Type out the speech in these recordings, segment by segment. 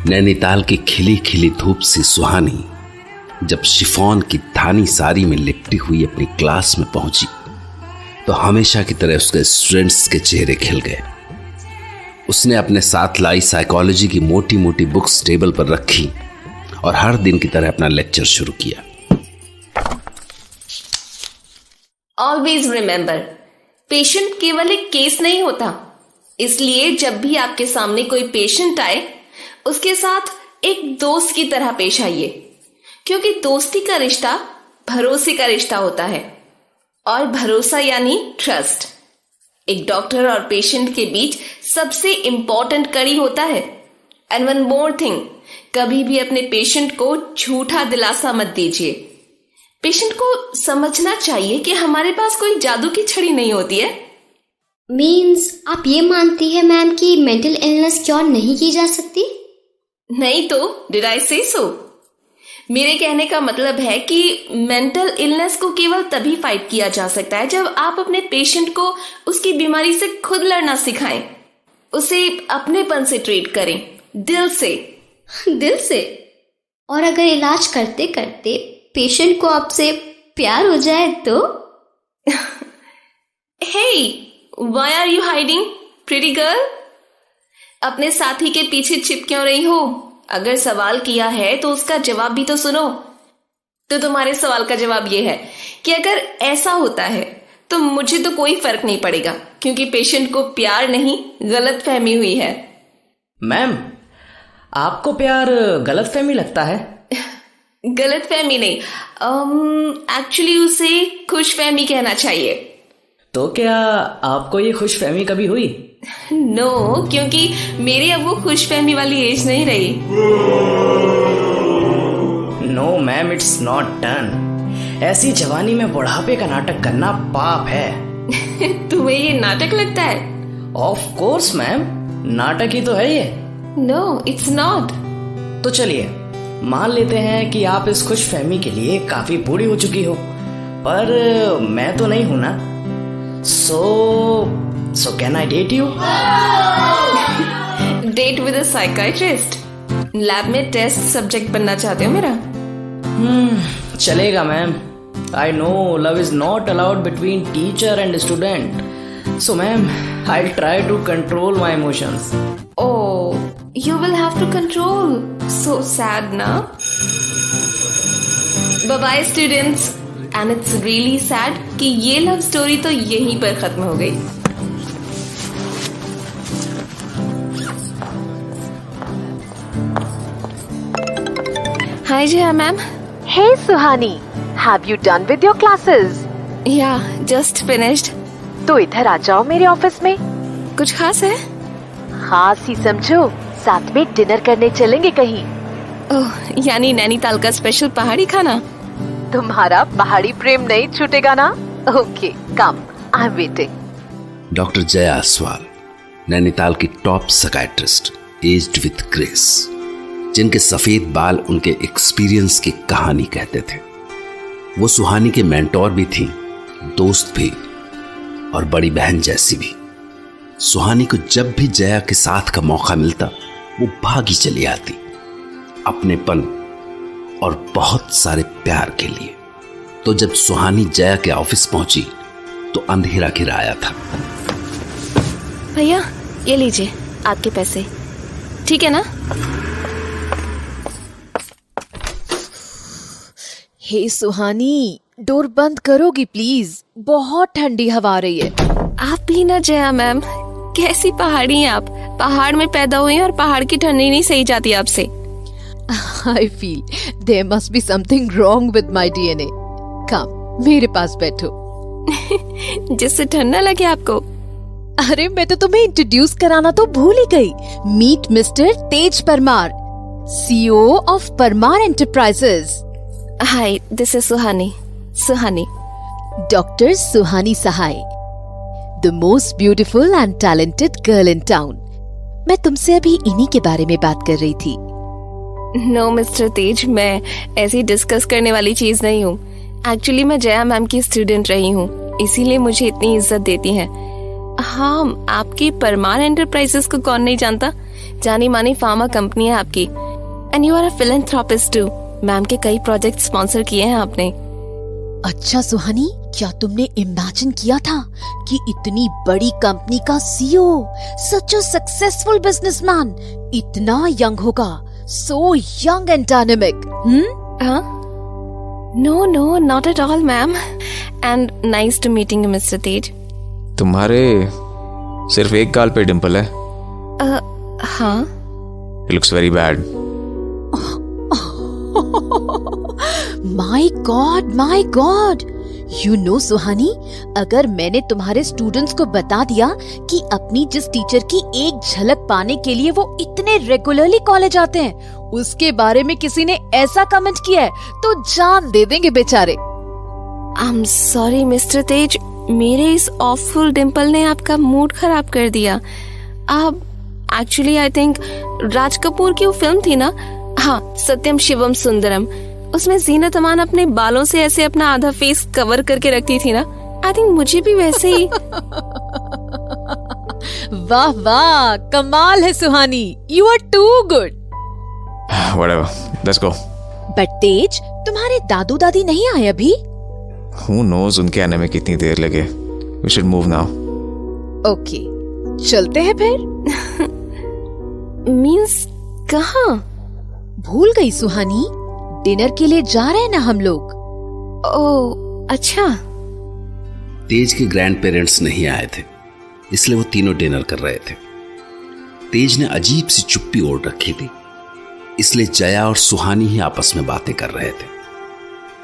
नैनीताल की खिली खिली धूप सी सुहानी जब शिफॉन की धानी साड़ी में लिपटी हुई अपनी क्लास में पहुंची तो हमेशा की तरह उसके स्टूडेंट्स के चेहरे खिल गए। उसने अपने साथ लाई साइकोलॉजी की मोटी मोटी बुक्स टेबल पर रखी और हर दिन की तरह अपना लेक्चर शुरू किया। ऑलवेज रिमेंबर, पेशेंट केवल एक केस नहीं होता। इसलिए जब भी आपके सामने कोई पेशेंट आए उसके साथ एक दोस्त की तरह पेश आइए, क्योंकि दोस्ती का रिश्ता भरोसे का रिश्ता होता है और भरोसा यानी ट्रस्ट एक डॉक्टर और पेशेंट के बीच सबसे इंपॉर्टेंट कड़ी होता है। एंड वन मोर थिंग, कभी भी अपने पेशेंट को झूठा दिलासा मत दीजिए। पेशेंट को समझना चाहिए कि हमारे पास कोई जादू की छड़ी नहीं होती है। मीन्स आप ये मानती है मैम कि मेंटल इलनेस क्योर नहीं की जा सकती? नहीं तो डिड आई से सो? मेरे कहने का मतलब है कि मेंटल इलनेस को केवल तभी फाइट किया जा सकता है जब आप अपने पेशेंट को उसकी बीमारी से खुद लड़ना सिखाएं, उसे अपनेपन से ट्रीट करें, दिल से। दिल से? और अगर इलाज करते करते पेशेंट को आपसे प्यार हो जाए तो? हे, Why are you hiding, pretty girl? अपने साथी के पीछे छिप क्यों रही हो? अगर सवाल किया है तो उसका जवाब भी तो सुनो। तो तुम्हारे सवाल का जवाब ये है कि अगर ऐसा होता है तो मुझे तो कोई फर्क नहीं पड़ेगा, क्योंकि पेशेंट को प्यार नहीं गलत फहमी हुई है। मैम, आपको प्यार गलत फहमी लगता है? गलत फहमी नहीं, एक्चुअली उसे खुश फहमी कहना चाहिए। तो क्या आपको ये खुशफहमी कभी हुई? नो, क्योंकि मेरी अब वो खुशफहमी वाली एज नहीं रही। No ma'am, it's not done. ऐसी जवानी में बुढ़ापे का नाटक करना पाप है। तुम्हें ये नाटक लगता है? ऑफ कोर्स मैम, नाटक ही तो है ये। No, it's not. तो चलिए मान लेते हैं कि आप इस खुशफहमी के लिए काफी बूढ़ी हो चुकी हो, पर मैं तो नहीं हूं ना। So can I date you? Date with a psychiatrist? Lab में टेस्ट सब्जेक्ट बनना चाहते हो मेरा? चलेगा ma'am. I know love is not allowed between teacher and student. So ma'am, I'll try to control my emotions. Oh, you will have to control. So sad na? Bye bye students. And it's really sad कि ये love story तो यहीं पर खत्म हो गई। Hi Jaya ma'am. Hey Suhani, have you done with your classes? Yeah, just finished. तो इधर आ जाओ मेरे ऑफिस में। कुछ खास है? खास ही समझो, साथ में डिनर करने चलेंगे कहीं। ओह, यानी नैनीताल का स्पेशल पहाड़ी खाना? तुम्हारा पहाड़ी प्रेम नहीं छूटेगा ना? Okay, come, I am waiting. Doctor Jaya Aswal, Nainital की top psychiatrist, aged with grace, जिनके सफेद बाल उनके एक्सपीरियंस की कहानी कहते थे। वो सुहानी के मेंटोर भी थी, दोस्त भी और बड़ी बहन जैसी भी। सुहानी को जब भी जया के साथ का मौका मिलता वो भागी चली आती, अपनेपन और बहुत सारे प्यार के लिए। तो जब सुहानी जया के ऑफिस पहुंची तो अंधेरा घिरा आया था। भैया ये लीजिए आपके पैसे, ठीक है ना? हे सुहानी, डोर बंद करोगी प्लीज? बहुत ठंडी हवा आ रही है। आप भी ना जया मैम, कैसी पहाड़ी हैं आप? पहाड़ में पैदा हुई हैं और पहाड़ की ठंडी नहीं सही जाती आपसे। I feel there must be something wrong with my DNA. Come, मेरे पास बैठो। जिससे ठंडा लगे आपको। अरे मैं तो तुम्हें इंट्रोड्यूस कराना तो भूल ही गई। Meet mister Tej Parmar, CEO of Parmar enterprises. Hi, this is Suhani. Suhani, doctor Suhani Sahay, the most beautiful and talented girl in town. मैं तुमसे अभी इन्हीं के बारे में बात कर रही थी। नो मिस्टर तेज, मैं ऐसी डिस्कस करने वाली चीज नहीं हूँ। एक्चुअली मैं जया मैम की स्टूडेंट रही हूँ, इसीलिए मुझे इतनी इज्जत देती हैं। हाँ, आपकी परमार एंटरप्राइजेस को कौन नहीं जानता? जानी मानी फार्मा कंपनी है आपकी। And you are a philanthropist too. Ma'am के कई प्रोजेक्ट स्पॉन्सर किए हैं आपने। अच्छा सुहानी, क्या तुमने इमेजिन किया था कि इतनी बड़ी कंपनी का CEO, such a successful businessman, इतना यंग होगा? So young and dynamic. हाँ? No no, not at all ma'am. And nice to meeting you mister Tej. तुम्हारे सिर्फ एक गाल पे डिंपल है। हाँ। It looks very bad. My god. You know Suhani, अगर मैंने तुम्हारे स्टूडेंट्स को बता दिया कि अपनी जिस टीचर की एक झलक पाने के लिए वो इतने रेगुलरली कॉलेज आते हैं, उसके बारे में किसी ने ऐसा कमेंट किया है तो जान दे देंगे बेचारे। आई एम सॉरी मिस्टर तेज, मेरे इस ऑफुल डिंपल ने आपका मूड खराब कर दिया। आप actually I think Raj Kapoor की वो फिल्म थी ना, हाँ, सत्यम शिवम सुंदरम, उसमें जीनत अमान अपने बालों से ऐसे अपना आधा फेस कवर करके रखती थी ना, आई थिंक मुझे भी वैसे ही। वाह वाह, कमाल है Suhani, you are too good. Whatever. Let's go. But Tej, तुम्हारे दादू दादी नहीं आए अभी? Who knows उनके आने में कितनी देर लगे। We should move now. Okay, चलते हैं फिर। मीन्स कहाँ? भूल गई सुहानी, डिनर के लिए जा रहे हैं ना हम लोग। ओह अच्छा। तेज के ग्रैंड पेरेंट्स नहीं आए थे, इसलिए वो तीनों डिनर कर रहे थे। तेज ने अजीब सी चुप्पी ओढ़ रखी थी, इसलिए जया और सुहानी ही आपस में बातें कर रहे थे।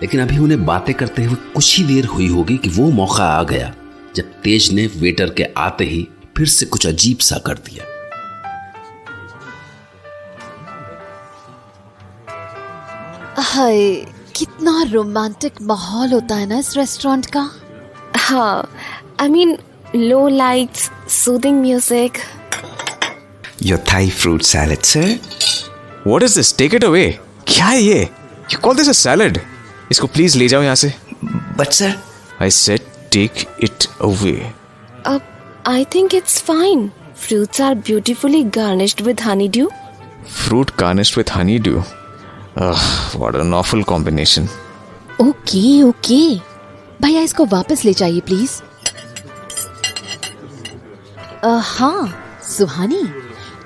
लेकिन अभी उन्हें बातें करते हुए कुछ ही देर हुई होगी कि वो मौका आ गया जब तेज ने वेटर के आते ही फिर से कुछ अजीब सा कर दिया। हाय, कितना रोमांटिक माहौल होता है ना इस रेस्टोरेंट का। हाँ, I mean low lights, soothing music. Your Thai fruit salad, sir. What is this? Take it away. क्या है ये? You call this a salad? इसको प्लीज ले जाओ यहाँ से। But sir, I said take it away. I think it's fine. Fruits are beautifully garnished with honeydew. Fruit garnished with honeydew. What an awful combination. Okay, भैया इसको वापस ले जाइए प्लीज। हाँ सुहानी,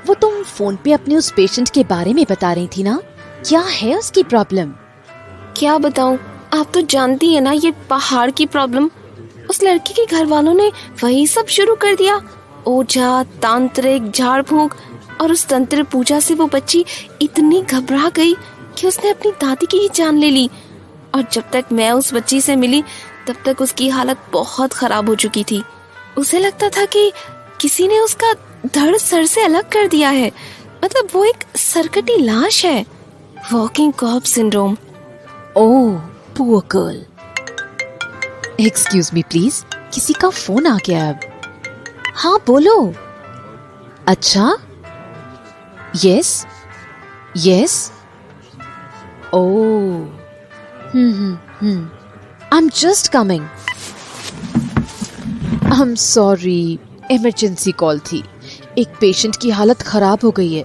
वो तुम फोन पे अपने उस पेशेंट के बारे में बता रही थी ना, क्या है उसकी प्रॉब्लम? क्या बताऊं, आप तो जानती है ना ये पहाड़ की प्रॉब्लम। उस लड़की के घर वालों ने वही सब शुरू कर दिया, ओझा, तांत्रिक, झाड़ फूंक, और उस तंत्र पूजा से वो बच्ची इतनी घबरा गई कि उसने अपनी दादी की ही जान ले ली। और जब तक मैं उस बच्ची से मिली तब तक उसकी हालत बहुत खराब हो चुकी थी। उसे लगता था कि किसी ने उसका धड़ सर से अलग कर दिया है, मतलब वो एक सरकटी लाश है, walking corps syndrome. Oh poor girl. Excuse me please, किसी का फोन आ गया अब। हाँ बोलो। अच्छा, yes yes, oh I am just coming. I am sorry, emergency call थी, एक पेशेंट की हालत खराब हो गई है,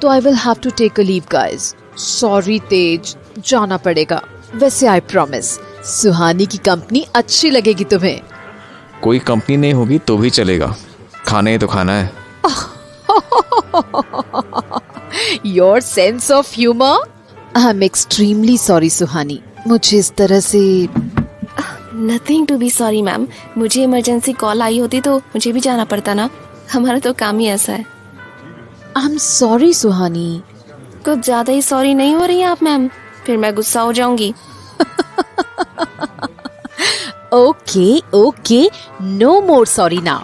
तो I will have to take a leave guys. Sorry Tej, जाना पड़ेगा। वैसे आई प्रॉमिस सुहानी की कंपनी अच्छी लगेगी तुम्हें। कोई कंपनी नहीं होगी तो भी चलेगा, खाना ही तो खाना है। Your sense of humour. I am extremely sorry Suhani, मुझे इस तरह से। Nothing to be sorry ma'am, मुझे इमरजेंसी कॉल आई होती तो मुझे भी जाना पड़ता ना, हमारा तो काम ही ऐसा है। आई एम सॉरी सुहानी। कुछ ज्यादा ही सॉरी नहीं हो रही हैं आप मैम, फिर मैं गुस्सा हो जाऊंगी। Okay, no more sorry now.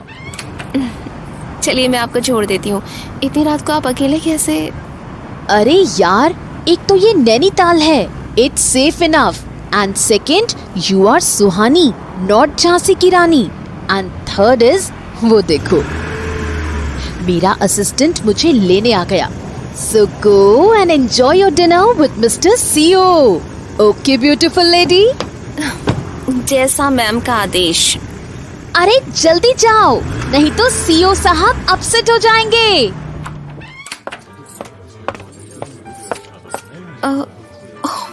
चलिए मैं आपको छोड़ देती हूँ, इतनी रात को आप अकेले कैसे? अरे यार, एक तो ये नैनीताल है, it's safe enough, and second you are Suhani, not Jhansi की रानी, एंड थर्ड इज वो देखो मेरा असिस्टेंट मुझे लेने आ गया। So go and enjoy your dinner with mister CEO. Okay beautiful lady. जैसा मैम का आदेश। अरे जल्दी जाओ, नहीं तो सीओ साहब अपसेट हो जाएंगे।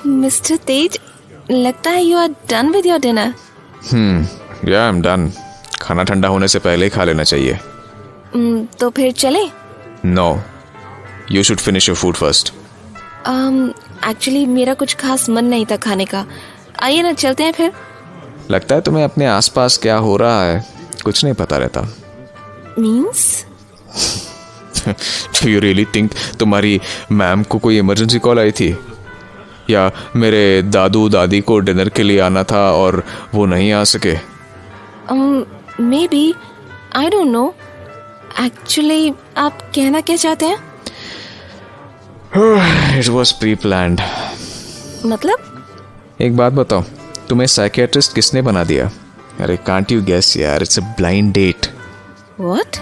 मिस्टर तेज, लगता है you are done with your dinner. या आई एम डन। खाना ठंडा होने से पहले ही खा लेना चाहिए। तो फिर चले? No, you should finish your food first. Actually मेरा कुछ खास मन नहीं था खाने का। आइए ना, चलते हैं फिर। लगता है तुम्हें अपने आसपास क्या हो रहा है कुछ नहीं पता रहता। Means? Do you really think तुम्हारी मैम को कोई इमरजेंसी कॉल आई थी, या मेरे दादू दादी को डिनर के लिए आना था और वो नहीं आ सके? May be, I don't know. Actually आप कहना क्या चाहते हैं? It was pre planned. मतलब? एक बात बताओ, तुम्हें साइकियाट्रिस्ट किसने बना दिया? अरे कांट यू गेस यार, it's a blind date. What?